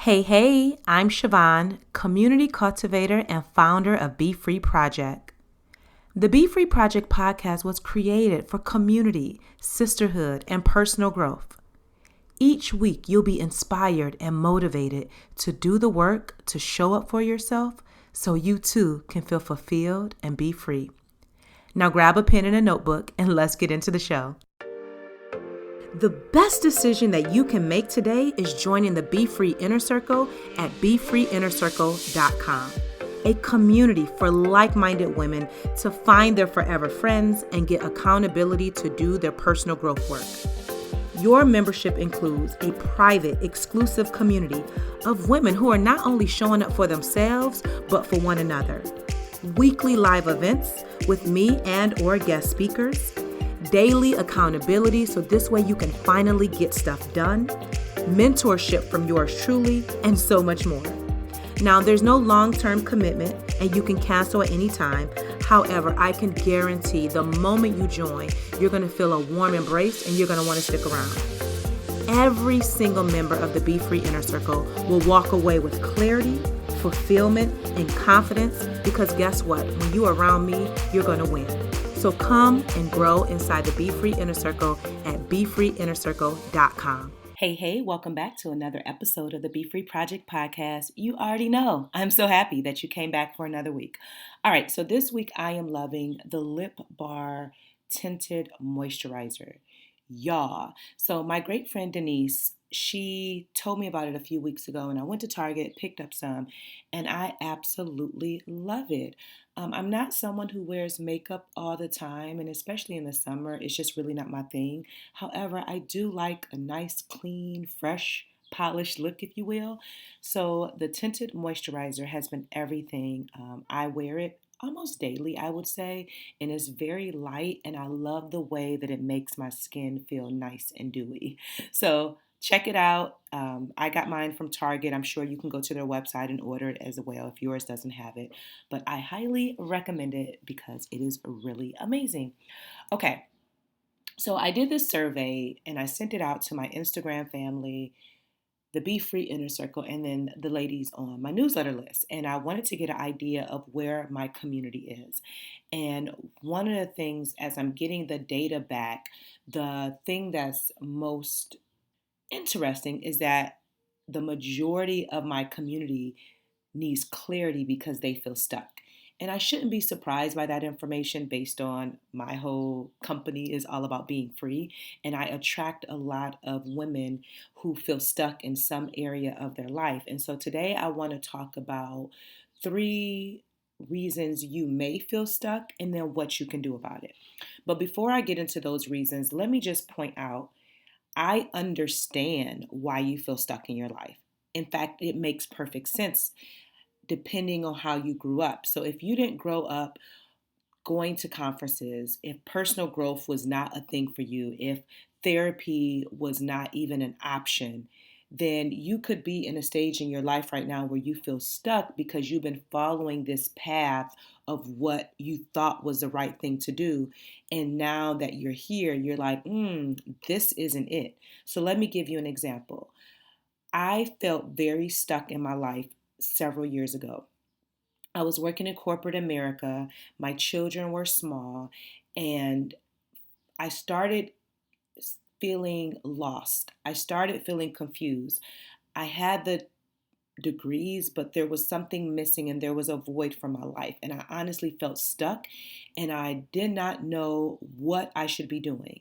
Hey, I'm Siobhan, community cultivator and founder of BEFREE Project. The BEFREE Project podcast was created for community, sisterhood, and personal growth. Each week, you'll be inspired and motivated to do the work to show up for yourself so you too can feel fulfilled and be free. Now grab a pen and a notebook and let's get into the show. The best decision that you can make today is joining the BEFREE Inner Circle at BeFreeInnerCircle.com, a community for like-minded women to find their forever friends and get accountability to do their personal growth work. Your membership includes a private, exclusive community of women who are not only showing up for themselves, but for one another. Weekly live events with me and or guest speakers, daily accountability so this way you can finally get stuff done, mentorship from yours truly, and so much more. Now, there's no long-term commitment and you can cancel at any time. However, I can guarantee the moment you join, you're going to feel a warm embrace and you're going to want to stick around. Every single member of the BEFREE Inner Circle will walk away with clarity, fulfillment, and confidence because guess what? When you're around me, you're going to win. So come and grow inside the BEFREE Inner Circle at BeFreeInnerCircle.com. Hey, welcome back to another episode of the BEFREE Project podcast. You already know, I'm so happy that you came back for another week. All right, so this week I am loving the Lip Bar Tinted Moisturizer. Y'all. So my great friend Denise, she told me about it a few weeks ago and I went to Target, picked up some, and I absolutely love it. I'm not someone who wears makeup all the time, and especially in the summer, it's just really not my thing. However, I do like a nice, clean, fresh, polished look, if you will. So the tinted moisturizer has been everything. I wear it almost daily, I would say, and it's very light, and I love the way that it makes my skin feel nice and dewy. So check it out. I got mine from Target. I'm sure you can go to their website and order it as well if yours doesn't have it. But I highly recommend it because it is really amazing. Okay, so I did this survey and I sent it out to my Instagram family, the BEFREE Inner Circle, and then the ladies on my newsletter list. And I wanted to get an idea of where my community is. And one of the things, as I'm getting the data back, the thing that's most interesting is that the majority of my community needs clarity because they feel stuck. And I shouldn't be surprised by that information based on my whole company is all about being free. And I attract a lot of women who feel stuck in some area of their life. And so today I want to talk about 3 reasons you may feel stuck and then what you can do about it. But before I get into those reasons, let me just point out I understand why you feel stuck in your life. In fact, it makes perfect sense depending on how you grew up. So if you didn't grow up going to conferences, if personal growth was not a thing for you, if therapy was not even an option, then you could be in a stage in your life right now where you feel stuck because you've been following this path of what you thought was the right thing to do. And now that you're here, you're like, this isn't it. So let me give you an example. I felt very stuck in my life several years ago. I was working in corporate America. My children were small, and I started feeling lost. I started feeling confused. I had the degrees, but there was something missing and there was a void from my life. And I honestly felt stuck and I did not know what I should be doing.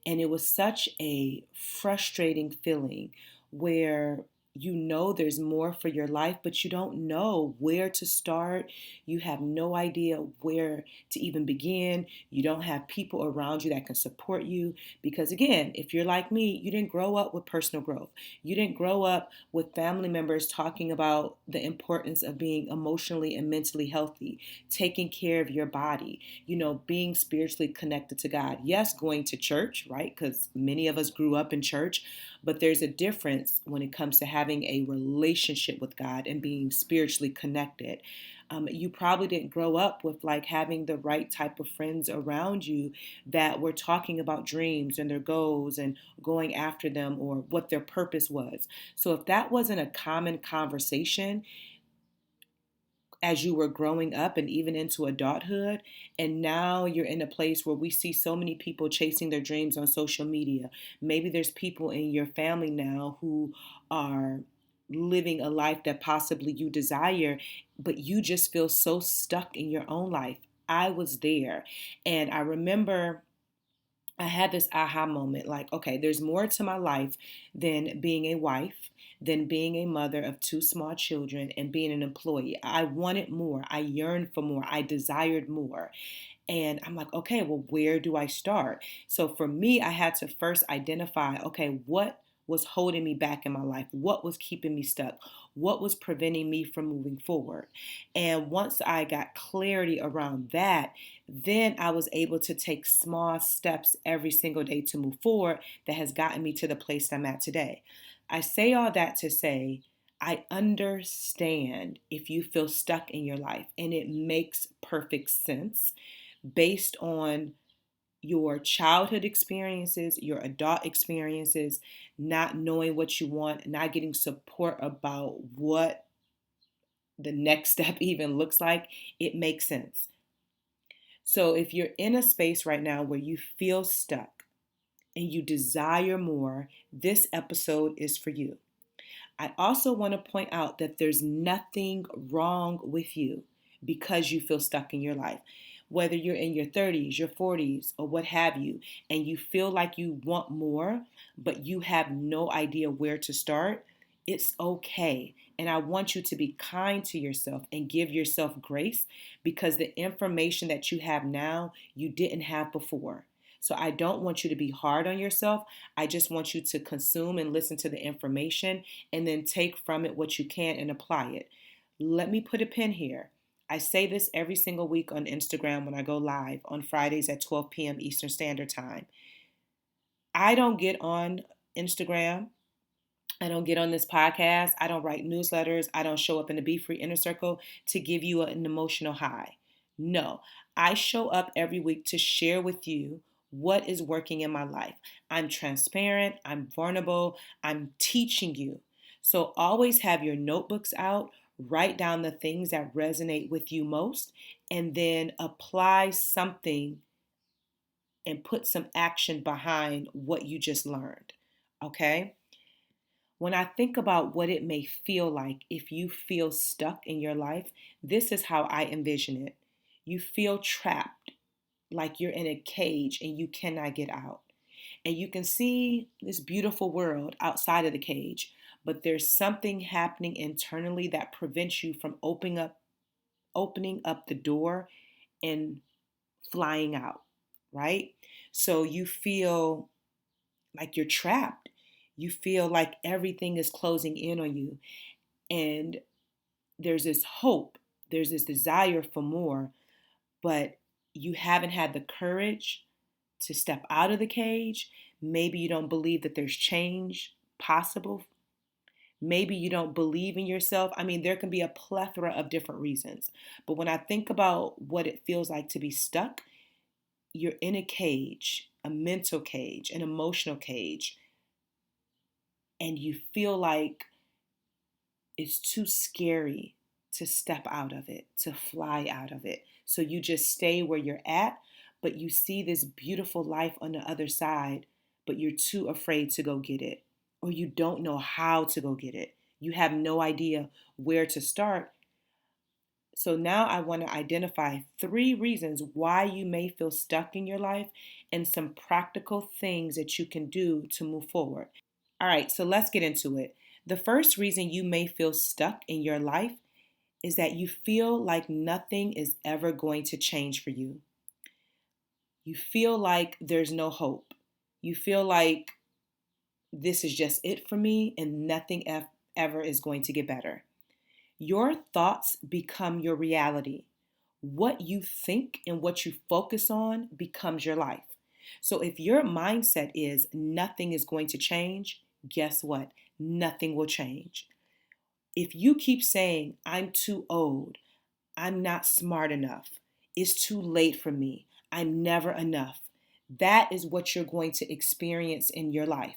And it was such a frustrating feeling where you know there's more for your life, but you don't know where to start. You have no idea where to even begin. You don't have people around you that can support you. Because again, if you're like me, you didn't grow up with personal growth. You didn't grow up with family members talking about the importance of being emotionally and mentally healthy, taking care of your body, being spiritually connected to God. Yes, going to church, right? Because many of us grew up in church, but there's a difference when it comes to having a relationship with God and being spiritually connected. You probably didn't grow up with like having the right type of friends around you that were talking about dreams and their goals and going after them or what their purpose was. So if that wasn't a common conversation as you were growing up and even into adulthood, and now you're in a place where we see so many people chasing their dreams on social media. Maybe there's people in your family now who are living a life that possibly you desire, but you just feel so stuck in your own life. I was there, and I remember I had this aha moment like, okay, there's more to my life than being a wife, than being a mother of two small children, and being an employee. I wanted more. I yearned for more. I desired more. And I'm like, okay, well, where do I start? So for me, I had to first identify, okay, what was holding me back in my life? What was keeping me stuck? What was preventing me from moving forward? And once I got clarity around that, then I was able to take small steps every single day to move forward that has gotten me to the place I'm at today. I say all that to say, I understand if you feel stuck in your life, and it makes perfect sense based on your childhood experiences, your adult experiences, not knowing what you want, not getting support about what the next step even looks like. It makes sense. So if you're in a space right now where you feel stuck and you desire more, this episode is for you. I also want to point out that there's nothing wrong with you because you feel stuck in your life. Whether you're in your 30s, your 40s, or what have you, and you feel like you want more, but you have no idea where to start, it's okay. And I want you to be kind to yourself and give yourself grace because the information that you have now, you didn't have before. So I don't want you to be hard on yourself. I just want you to consume and listen to the information and then take from it what you can and apply it. Let me put a pin here. I say this every single week on Instagram when I go live on Fridays at 12 p.m. Eastern Standard Time. I don't get on Instagram. I don't get on this podcast. I don't write newsletters. I don't show up in the BEFREE inner circle to give you an emotional high. No, I show up every week to share with you what is working in my life. I'm transparent. I'm vulnerable. I'm teaching you. So always have your notebooks out. Write down the things that resonate with you most, and then apply something and put some action behind what you just learned. Okay? When I think about what it may feel like if you feel stuck in your life, this is how I envision it. You feel trapped, like you're in a cage and you cannot get out. And you can see this beautiful world outside of the cage, but there's something happening internally that prevents you from opening up the door and flying out, right? So you feel like you're trapped. You feel like everything is closing in on you. And there's this hope, there's this desire for more, but you haven't had the courage to step out of the cage. Maybe you don't believe that there's change possible. Maybe you don't believe in yourself. I mean, there can be a plethora of different reasons. But when I think about what it feels like to be stuck, you're in a cage, a mental cage, an emotional cage, and you feel like it's too scary to step out of it, to fly out of it. So you just stay where you're at, but you see this beautiful life on the other side, but you're too afraid to go get it, or you don't know how to go get it. You have no idea where to start. So now I want to identify 3 reasons why you may feel stuck in your life and some practical things that you can do to move forward. All right, so let's get into it. The first reason you may feel stuck in your life is that you feel like nothing is ever going to change for you. You feel like there's no hope. You feel like this is just it for me and nothing ever is going to get better. Your thoughts become your reality. What you think and what you focus on becomes your life. So if your mindset is nothing is going to change, guess what? Nothing will change. If you keep saying, I'm too old, I'm not smart enough. It's too late for me. I'm never enough. That is what you're going to experience in your life.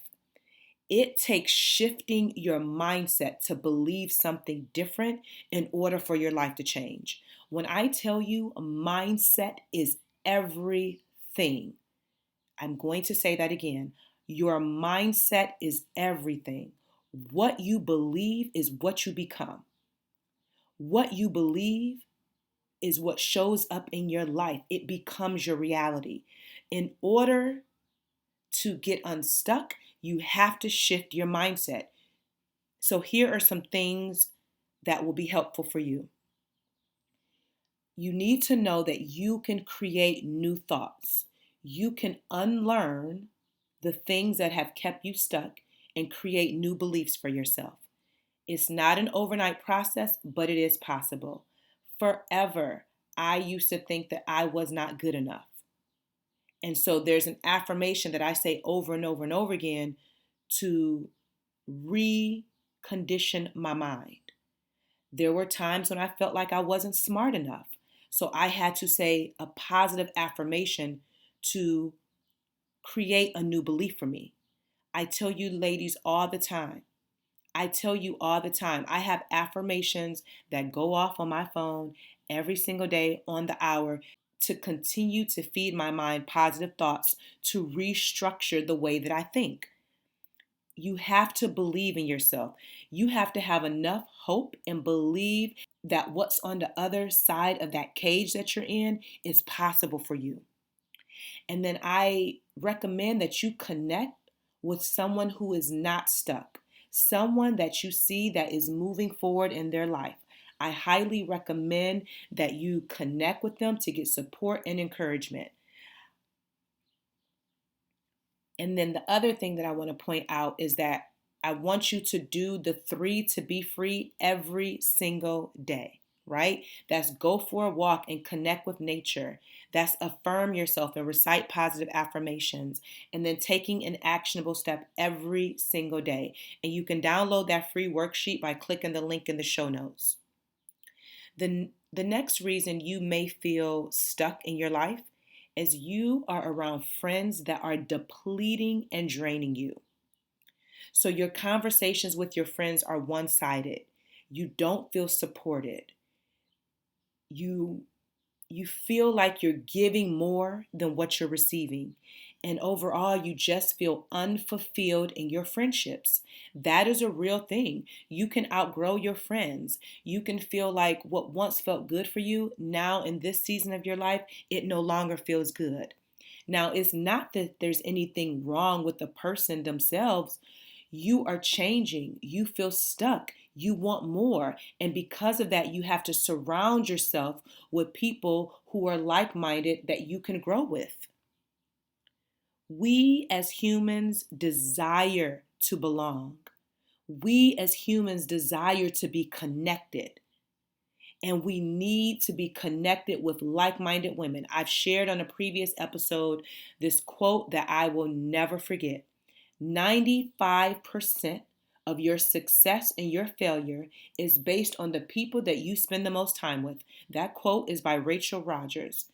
It takes shifting your mindset to believe something different in order for your life to change. When I tell you mindset is everything, I'm going to say that again. Your mindset is everything. What you believe is what you become. What you believe is what shows up in your life. It becomes your reality. In order to get unstuck, you have to shift your mindset. So here are some things that will be helpful for you. You need to know that you can create new thoughts. You can unlearn the things that have kept you stuck and create new beliefs for yourself. It's not an overnight process, but it is possible. Forever, I used to think that I was not good enough. And so there's an affirmation that I say over and over and over again to recondition my mind. There were times when I felt like I wasn't smart enough. So I had to say a positive affirmation to create a new belief for me. I tell you ladies all the time. I have affirmations that go off on my phone every single day on the hour to continue to feed my mind positive thoughts to restructure the way that I think. You have to believe in yourself. You have to have enough hope and believe that what's on the other side of that cage that you're in is possible for you. And then I recommend that you connect with someone who is not stuck, someone that you see that is moving forward in their life. I highly recommend that you connect with them to get support and encouragement. And then the other thing that I want to point out is that I want you to do the 3 to be free every single day, right? That's go for a walk and connect with nature. That's affirm yourself and recite positive affirmations. And then taking an actionable step every single day. And you can download that free worksheet by clicking the link in the show notes. The next reason you may feel stuck in your life is you are around friends that are depleting and draining you. So your conversations with your friends are one-sided. You don't feel supported. You feel like you're giving more than what you're receiving. And overall, you just feel unfulfilled in your friendships. That is a real thing. You can outgrow your friends. You can feel like what once felt good for you, now in this season of your life, it no longer feels good. Now, it's not that there's anything wrong with the person themselves. You are changing. You feel stuck. You want more. And because of that, you have to surround yourself with people who are like-minded that you can grow with. We as humans desire to belong. We as humans desire to be connected. And we need to be connected with like-minded women. I've shared on a previous episode this quote that I will never forget. 95% of your success and your failure is based on the people that you spend the most time with. That quote is by Rachel Rogers.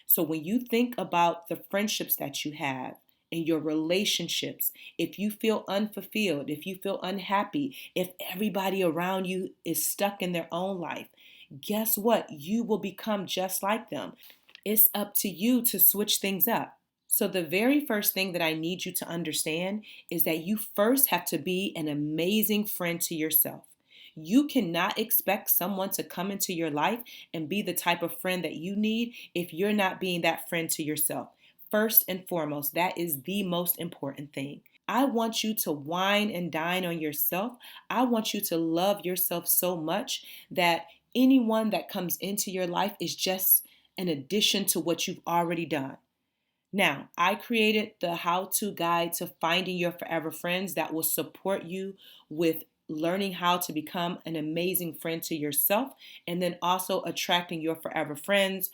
So when you think about the friendships that you have and your relationships, if you feel unfulfilled, if you feel unhappy, if everybody around you is stuck in their own life, guess what? You will become just like them. It's up to you to switch things up. So the very first thing that I need you to understand is that you first have to be an amazing friend to yourself. You cannot expect someone to come into your life and be the type of friend that you need if you're not being that friend to yourself. First and foremost, that is the most important thing. I want you to wine and dine on yourself. I want you to love yourself so much that anyone that comes into your life is just an addition to what you've already done. Now, I created the how-to guide to finding your forever friends that will support you with learning how to become an amazing friend to yourself and then also attracting your forever friends.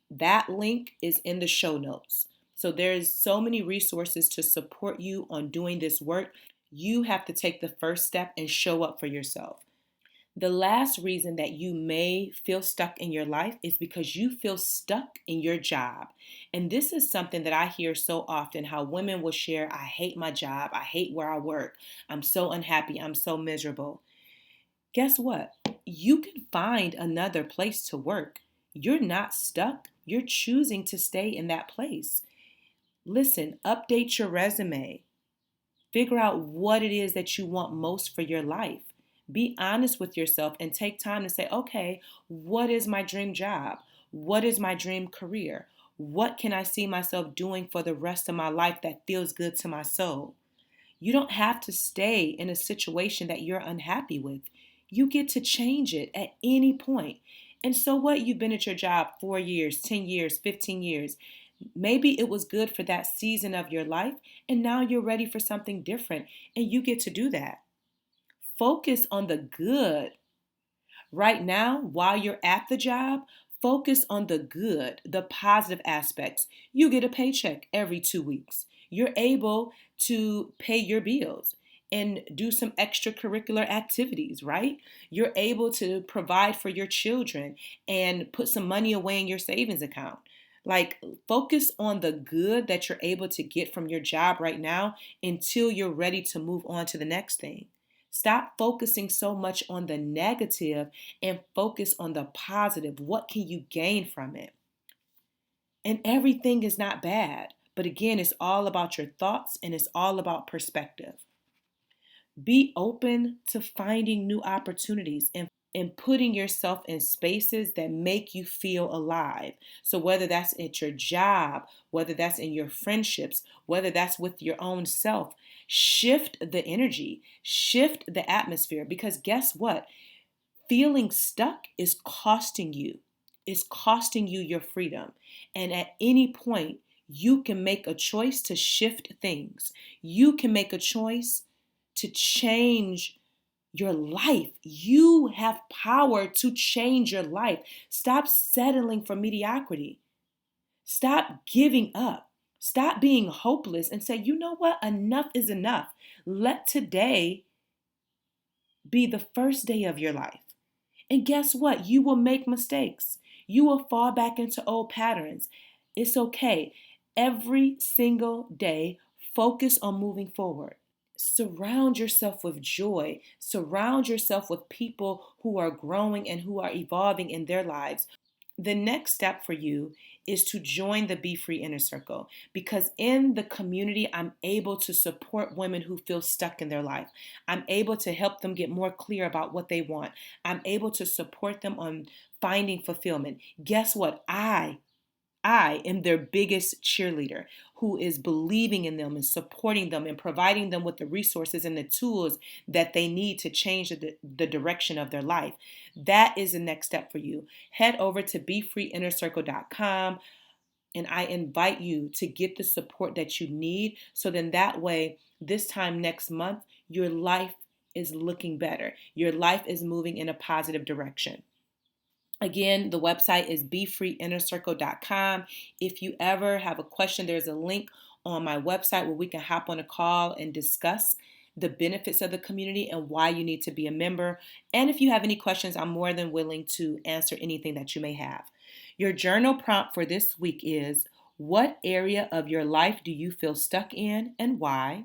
That link is in the show notes. So there's so many resources to support you on doing this work. You have to take the first step and show up for yourself. The last reason that you may feel stuck in your life is because you feel stuck in your job. And this is something that I hear so often, how women will share, I hate my job, I hate where I work, I'm so unhappy, I'm so miserable. Guess what? You can find another place to work. You're not stuck. You're choosing to stay in that place. Listen, update your resume. Figure out what it is that you want most for your life. Be honest with yourself and take time to say, okay, what is my dream job? What is my dream career? What can I see myself doing for the rest of my life that feels good to my soul? You don't have to stay in a situation that you're unhappy with. You get to change it at any point. And so what? You've been at your job 4 years, 10 years, 15 years. Maybe it was good for that season of your life, and now you're ready for something different, and you get to do that. Focus on the good. Right now, while you're at the job, focus on the good, the positive aspects. You get a paycheck every 2 weeks. You're able to pay your bills and do some extracurricular activities, right? You're able to provide for your children and put some money away in your savings account. Like, focus on the good that you're able to get from your job right now until you're ready to move on to the next thing. Stop focusing so much on the negative and focus on the positive. What can you gain from it? And everything is not bad. But again, it's all about your thoughts and it's all about perspective. Be open to finding new opportunities and putting yourself in spaces that make you feel alive. So whether that's at your job, whether that's in your friendships, whether that's with your own self, shift the energy, shift the atmosphere. Because guess what? Feeling stuck is costing you. It's costing you your freedom. And at any point, you can make a choice to shift things. You can make a choice to change your life. You have power to change your life. Stop settling for mediocrity. Stop giving up. Stop being hopeless and say, you know what? Enough is enough. Let today be the first day of your life. And guess what? You will make mistakes. You will fall back into old patterns. It's okay. Every single day, focus on moving forward. Surround yourself with joy. Surround yourself with people who are growing and who are evolving in their lives. The next step for you is to join the Be Free Inner Circle, because in the community, I'm able to support women who feel stuck in their life. I'm able to help them get more clear about what they want. I'm able to support them on finding fulfillment. Guess what? I am their biggest cheerleader, who is believing in them and supporting them and providing them with the resources and the tools that they need to change the direction of their life. That is the next step for you. Head over to BeFreeInnerCircle.com and I invite you to get the support that you need, so then that way, this time next month, your life is looking better. Your life is moving in a positive direction. Again, the website is BeFreeInnerCircle.com. If you ever have a question, there's a link on my website where we can hop on a call and discuss the benefits of the community and why you need to be a member. And if you have any questions, I'm more than willing to answer anything that you may have. Your journal prompt for this week is, what area of your life do you feel stuck in and why?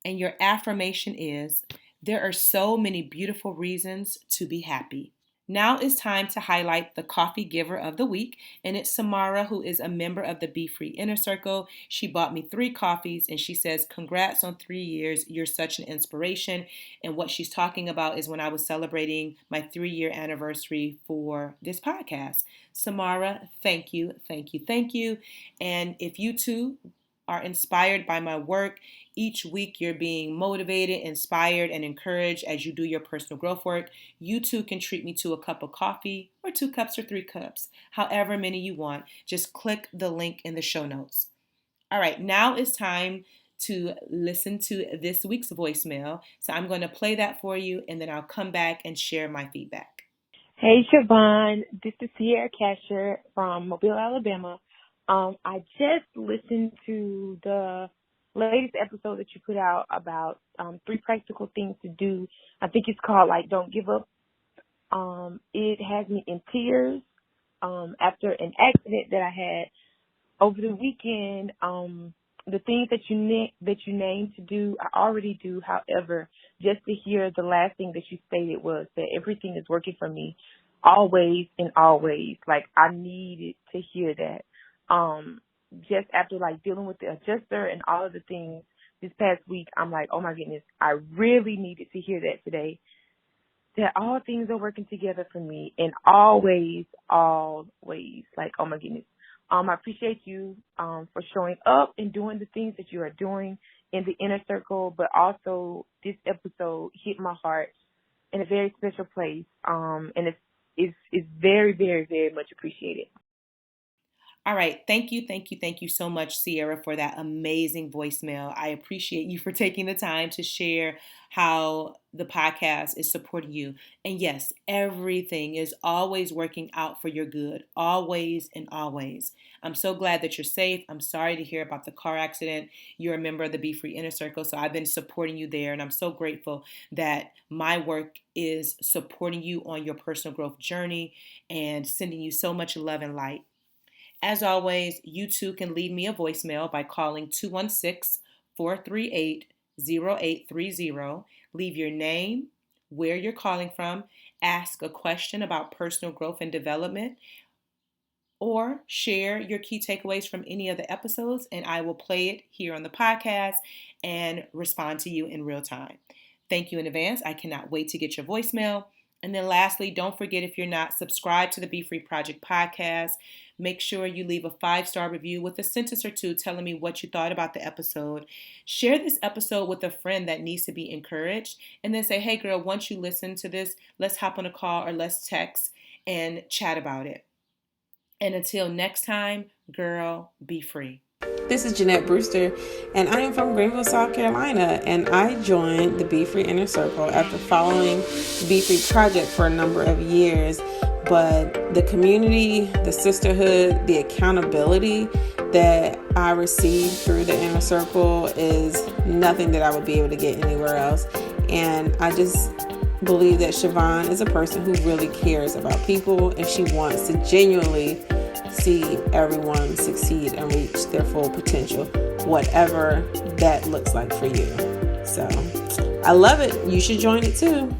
And your affirmation is, there are so many beautiful reasons to be happy. Now it's time to highlight the coffee giver of the week, and it's Samara, who is a member of the Be Free Inner Circle. She bought me 3 coffees, and she says, congrats on 3 years. You're such an inspiration. And what she's talking about is when I was celebrating my 3-year anniversary for this podcast. Samara, thank you, thank you, thank you. And if you too are inspired by my work, each week you're being motivated, inspired, and encouraged as you do your personal growth work, you too can treat me to a cup of coffee or 2 cups or 3 cups, however many you want. Just click the link in the show notes. All right, now it's time to listen to this week's voicemail. So I'm going to play that for you, and then I'll come back and share my feedback. Hey, Siobhan. This is Sierra Casher from Mobile, Alabama. I just listened to the latest episode that you put out about 3 practical things to do. I think it's called, Don't Give Up It has me in tears after an accident that I had over the weekend. The things that you named to do, I already do. However, just to hear the last thing that you stated was that everything is working for me always and always. Like, I needed to hear that. Just after like dealing with the adjuster and all of the things this past week, I'm like, oh my goodness, I really needed to hear that today. That all things are working together for me and always. Like, oh my goodness. I appreciate you for showing up and doing the things that you are doing in the inner circle, but also this episode hit my heart in a very special place, and it's very, very, very much appreciated. All right. Thank you so much, Sierra, for that amazing voicemail. I appreciate you for taking the time to share how the podcast is supporting you. And yes, everything is always working out for your good, always and always. I'm so glad that you're safe. I'm sorry to hear about the car accident. You're a member of the BEFREE Inner Circle, so I've been supporting you there, and I'm so grateful that my work is supporting you on your personal growth journey and sending you so much love and light. As always, you too can leave me a voicemail by calling 216-438-0830. Leave your name, where you're calling from, ask a question about personal growth and development, or share your key takeaways from any of the episodes, and I will play it here on the podcast and respond to you in real time. Thank you in advance. I cannot wait to get your voicemail. And then lastly, don't forget, if you're not subscribed to the BEFREE Project podcast, make sure you leave a 5-star review with a sentence or two telling me what you thought about the episode. Share this episode with a friend that needs to be encouraged, and then say, hey girl, once you listen to this, let's hop on a call or let's text and chat about it. And until next time, girl, be free. This is Jeanette Brewster, and I am from Greenville, South Carolina, and I joined the BEFREE Inner Circle after following the BEFREE Project for a number of years. But the community, the sisterhood, the accountability that I received through the Inner Circle is nothing that I would be able to get anywhere else. And I just believe that Siobhan is a person who really cares about people, and she wants to genuinely see everyone succeed and reach their full potential, whatever that looks like for you. So I love it. You should join it too.